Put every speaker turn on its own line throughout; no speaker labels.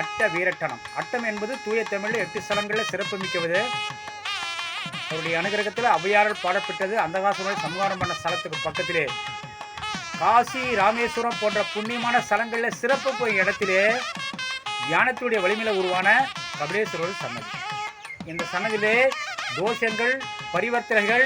அட்ட வீரட்டனம். அட்டம் என்பது தூய தமிழில் 8 ஸ்தலங்களில் சிறப்பு மிக்கவது. அவருடைய அனுகிரகத்தில் ஔவையாரால் பாடப்பட்டது. அந்தகாசுரனை சம்ஹாரம் பண்ண ஸ்தலத்துக்கு பக்கத்திலே காசி ராமேஸ்வரம் போன்ற புண்ணியமான ஸ்தலங்களில் சிறப்பு போய் இடத்திலே தியானத்துடைய வலிமையில் உருவான கபிலேஸ்வரர் சன்னதி. இந்த சன்னதியிலே தோஷங்கள் பரிவர்த்தனைகள்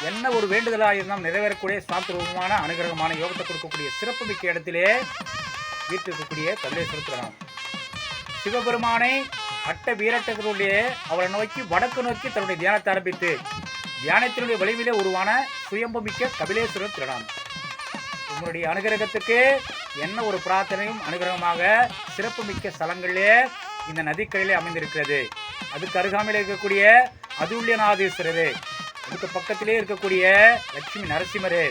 என்ன ஒரு வேண்டுதலாக இருந்தால் நிறைவேறக்கூடிய சாஸ்திரமான அனுகிரகமான யோகத்தை கொடுக்கக்கூடிய சிறப்பு மிக்க இடத்திலே வீட்டிருக்கக்கூடிய கபிலேஸ்வரர் திராணம். சிவபெருமானை அட்ட வீரட்டங்களுடைய அவரை நோக்கி வடக்கு நோக்கி தன்னுடைய தியானத்தை ஆரம்பித்து தியானத்தினுடைய வலிமையிலே உருவான சுயம்பு மிக்க கபிலேஸ்வரர் திராணம். உங்களுடைய அனுகிரகத்துக்கு என்ன ஒரு பிரார்த்தனையும் அனுகிரகமாக சிறப்பு மிக்க ஸ்தலங்களிலே இந்த நதிக்கரையிலே அமைந்திருக்கிறது. அதுக்கு அருகாமையில் இருக்கக்கூடிய அதுல்யநாதீஸ்வரர், அதுக்கு பக்கத்திலே இருக்கக்கூடிய லட்சுமி நரசிம்மர்,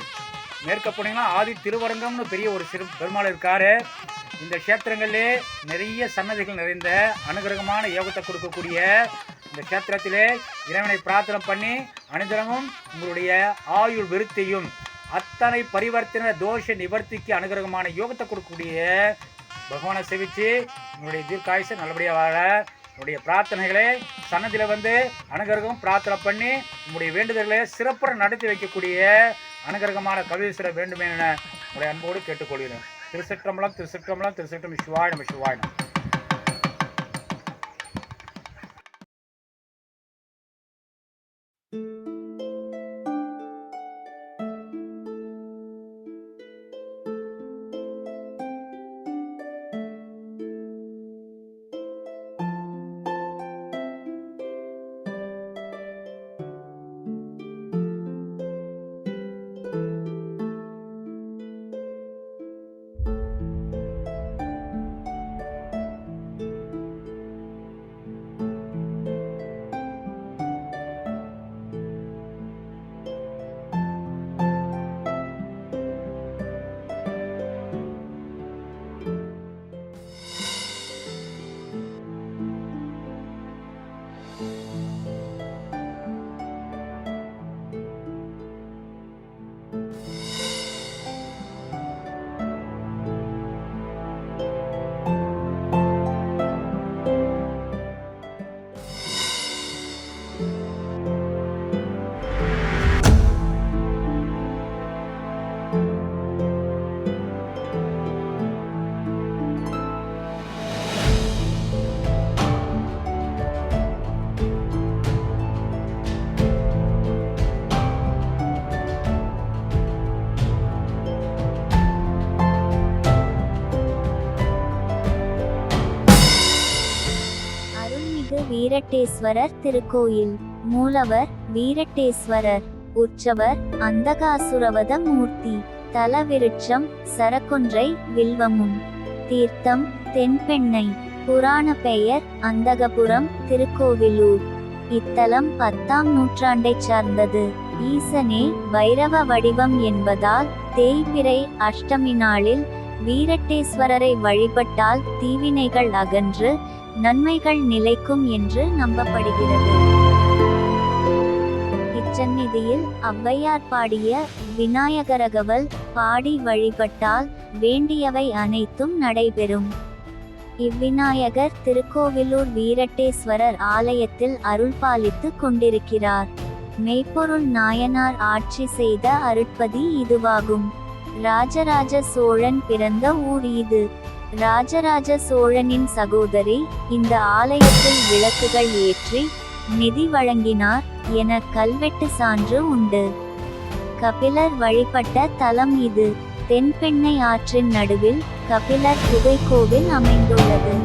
மேற்க போனீங்கன்னா ஆதி திருவரங்கம்னு பெரிய ஒரு சிறு பெருமாள் இருக்காரு. இந்த கஷேத்திரங்களிலே நிறைய சன்னதிகள் நிறைந்த அனுகிரகமான யோகத்தை கொடுக்கக்கூடிய இந்த கஷேத்திரத்திலே இறைவனை பிரார்த்தனை பண்ணி அனுதினமும் உங்களுடைய ஆயுள் விருத்தியும் அத்தனை பரிவர்த்தனை தோஷ நிவர்த்திக்கு அனுகிரகமான யோகத்தை கொடுக்கக்கூடிய பகவானை சேவித்து உங்களுடைய தீர்க்காயுசை நல்லபடியாக வாழ உங்களுடைய பிரார்த்தனைகளை சன்னதியில் வந்து அனுகிரகம் பிரார்த்தனை பண்ணி உங்களுடைய வேண்டுதல்களை சிறப்புற நடத்தி வைக்கக்கூடிய அனுகிரகமான கபிலேஸ்வரர் வேண்டுமே என உங்களுடைய அன்போடு கேட்டுக்கொள்கிறேன். திருச்சிற்றம்பலம் திருச்சிற்றம்பலம் திருச்சிற்றம்பலம். சிவாய நம சிவாய நம.
வீரட்டேஸ்வரர் திருக்கோயில். மூலவர் வீரட்டேஸ்வரர். உற்சவர் அந்தகாசுரவத மூர்த்தி. தலவிருட்சம் சரக்கொன்றை வில்வமும். தீர்த்தம் தென்பெண்ணை. புராண பெயர் அந்தகபுரம் திருக்கோவிலூர். இத்தலம் 10ஆம் நூற்றாண்டைச் சார்ந்தது. ஈசனே வைரவ வடிவம் என்பதால் தேய்பிறை அஷ்டமி நாளில் வீரட்டேஸ்வரரை வழிபட்டால் தீவினைகள் அகன்று நன்மைகள் நிலைக்கும் என்று நம்பப்படுகிறது. இச்சந்நிதியில் ஔவையார் பாடிய விநாயகரகவல் பாடி வழிபட்டால் வேண்டியவை அனைத்தும் நடைபெறும். இவ்விநாயகர் திருக்கோவிலூர் வீரட்டேஸ்வரர் ஆலயத்தில் அருள்பாலித்து கொண்டிருக்கிறார். மெய்ப்பொருள் நாயனார் ஆட்சி செய்த அருட்பதி இதுவாகும். ராஜராஜ சோழன் பிறந்த ஊர் இது. ராஜராஜ சோழனின் சகோதரி இந்த ஆலயத்தில் விளக்குகள் ஏற்றி நிதி வழங்கினார் என கல்வெட்டு சான்று உண்டு. கபிலர் வழிபட்ட தலம் இது. தென்பெண்ணை ஆற்றின் நடுவில் கபிலர் குகை கோவில் அமைந்துள்ளது.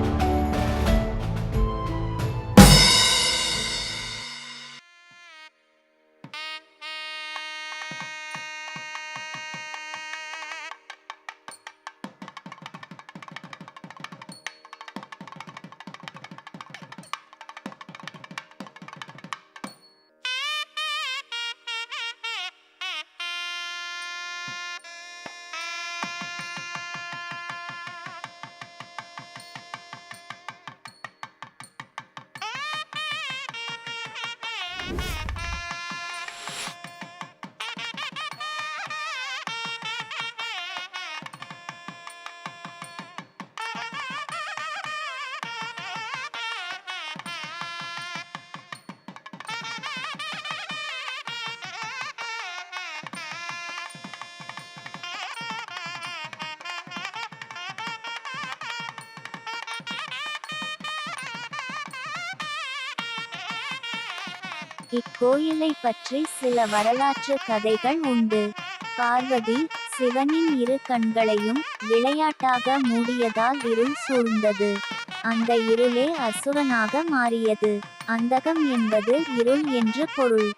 இக்கோயிலை பற்றி சில வரலாற்று கதைகள் உண்டு. பார்வதி சிவனின் இரு கண்களையும் விளையாட்டாக மூடியதால் இருள் சூழ்ந்தது. அந்த இருளே அசுரனாக மாறியது. அந்தகம் என்பது இருள் என்று பொருள்.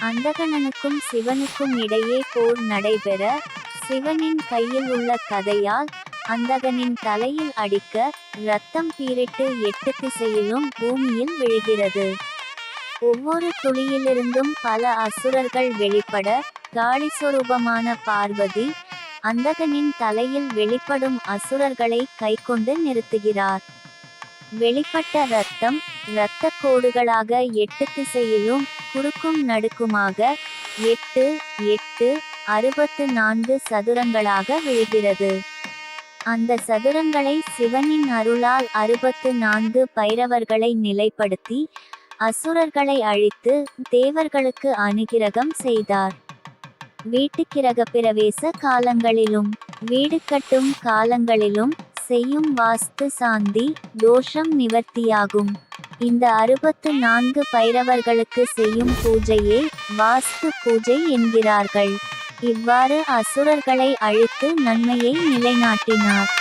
அந்தகனனுக்கும் சிவனுக்கும் இடையே போர் நடைபெற சிவனின் கையில் உள்ள கதையால் அந்தகனின் தலையில் அடிக்க இரத்தம் பீரிட்டு 8 திசையிலும் பூமியில் விழுகிறது. ஒவ்வொரு துளியிலிருந்தும் பல அசுரர்கள் வெளிப்பட காளிஸ்வரூபமான பார்வதி அந்தகனின் தலையில் வெளிப்படும் அசுரர்களை கைக்கொண்டு நிறுத்துகிறார். வெளிப்பட்ட இரத்தம் இரத்த கோடுகளாக 8 திசையிலும் குறுக்கும் நடுக்குமாக 8 8 64 சதுரங்களாக விழுகிறது. அந்த சதுரங்களை சிவனின் அருளால் 64 பைரவர்களை நிலைப்படுத்தி அசுரர்களை அழித்து தேவர்களுக்கு அனுகிரகம் செய்தார். வீட்டுக்கிரக பிரவேச காலங்களிலும் வீடு கட்டும் காலங்களிலும் செய்யும் வாஸ்து சாந்தி தோஷம் நிவர்த்தியாகும். இந்த 64 பைரவர்களுக்கு செய்யும் பூஜையே வாஸ்து பூஜை என்கிறார்கள். இவ்வாறு அசுரர்களை அழித்து நன்மையை நிலைநாட்டினார்.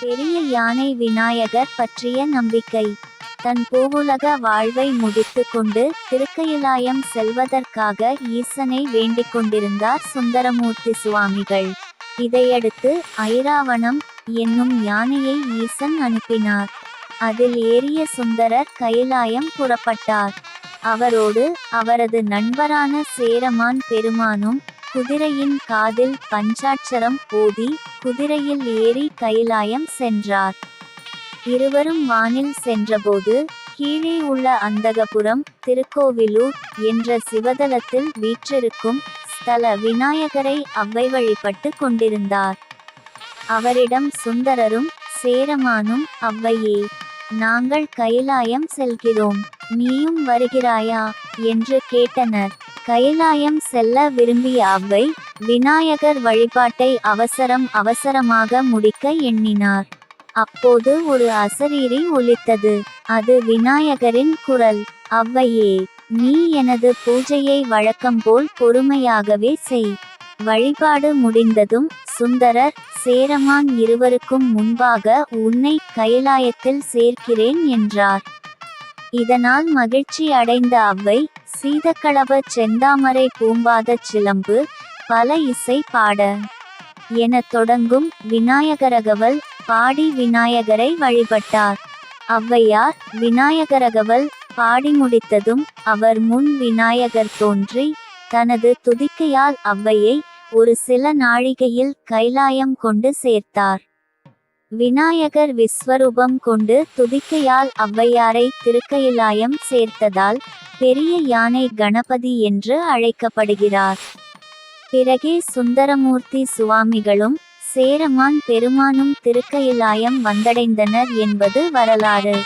பெரிய யானை விநாயகர் பற்றிய நம்பிக்கை. தன் பூவுலக வாழ்வை முடித்து கொண்டு திருக்கயிலாயம் செல்வதற்காக ஈசனை வேண்டிக் கொண்டிருந்தார் சுந்தரமூர்த்தி சுவாமிகள். இதையடுத்து ஐராவணம் என்னும் யானையை ஈசன் அனுப்பினார். அதில் ஏறிய சுந்தரர் கயிலாயம் புறப்பட்டார். அவரோடு அவரது நண்பரான சேரமான் பெருமானும் குதிரையின் காதில் பஞ்சாட்சரம் ஓதி குதிரையில் ஏறி கயிலாயம் சென்றார். இருவரும் வானில் சென்றபோது கீழே உள்ள அந்தகபுரம் திருக்கோவிலூர் என்ற சிவதலத்தில் வீற்றிருக்கும் ஸ்தல விநாயகரை அவ்வை வழிபட்டு கொண்டிருந்தார். அவரிடம் சுந்தரரும் சேரமானும் அவ்வையே, நாங்கள் கயிலாயம் செல்கிறோம், நீயும் வருகிறாயா என்று கேட்டனர். கயிலாயம் செல்ல விரும்பிய அவ்வை விநாயகர் வழிபாட்டை அவசரமாக முடிக்க எண்ணினார். அப்போது ஒரு அசரீரி ஒலித்தது. அது விநாயகரின் குரல். அவ்வையே, நீ எனது பூஜையை வழக்கம்போல் பொறுமையாகவே செய். வழிபாடு முடிந்ததும் சுந்தரர் சேரமான் இருவருக்கும் முன்பாக உன்னை கைலாயத்தில் சேர்க்கிறேன் என்றார். இதனால் மகிழ்ச்சி அடைந்த அவ்வை சீதக்களப செந்தாமரை பூம்பாதச் சிலம்பு பல இசை பாட எனத் தொடங்கும் விநாயகரகவல் பாடி விநாயகரை வழிபட்டார். ஔவையார் விநாயகரகவல் பாடி முடித்ததும் அவர் முன் விநாயகர் தோன்றி தனது துதிக்கையால் ஔவையை ஒரு சில நாழிகையில் கைலாயம் கொண்டு சேர்த்தார். விநாயகர் விஸ்வரூபம் கொண்டு துதிக்கையால் ஔவையாரை திருக்கையிலாயம் சேர்த்ததால் பெரிய யானை கணபதி என்று அழைக்கப்படுகிறார். பிறகே சுந்தரமூர்த்தி சுவாமிகளும் சேரமான் பெருமானும் திருக்கையிலாயம் வந்தடைந்தனர் என்பது வரலாறு.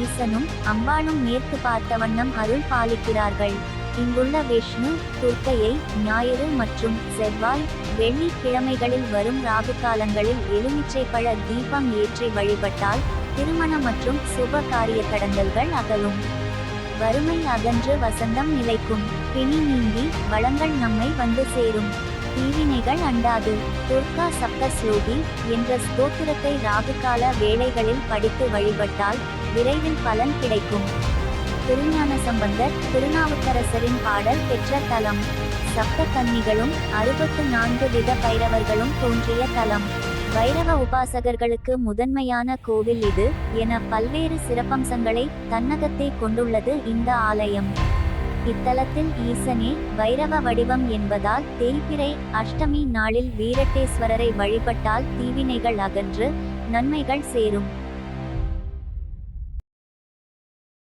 ஈசனும் அம்பாளும் மேற்கு பார்த்த வண்ணம் அருள் பாலிக்கிறார்கள். இங்குள்ள விஷ்ணு துர்க்கையை ஞாயிறு மற்றும் செவ்வாய் வெள்ளி கிழமைகளில் வரும் ராகு காலங்களில் எலுமிச்சை பழ தீபம் ஏற்றி வழிபட்டால் திருமண மற்றும் சுப காரிய தடங்கல்கள் அகலும். வறுமை அகன்று வசந்தம் நிலைக்கும். பிணி நீங்கி வளங்கள் நம்மை வந்து சேரும். தீவினைகள் அண்டாது. துர்கா சப்த ஸ்லோகி என்ற ஸ்தோத்திரத்தை ராகுகால வேளைகளில் படித்து வழிபட்டால் விரைவில் பலன் கிடைக்கும். திருஞான சம்பந்தர் திருநாவுக்கரசரின் பாடல் பெற்ற தலம். சப்த கன்னிகளும் 64 வித பைரவர்களும் தோன்றிய தலம். பைரவ உபாசகர்களுக்கு முதன்மையான கோவில் இது என பல்வேறு சிறப்பம்சங்களை தன்னகத்தே கொண்டுள்ளது இந்த ஆலயம். இத்தலத்தில் ஈசனே வைரவ வடிவம் என்பதால் தேய்பிறை அஷ்டமி நாளில் வீரட்டேஸ்வரரை வழிபட்டால் தீவினைகள் அகன்று நன்மைகள் சேரும்.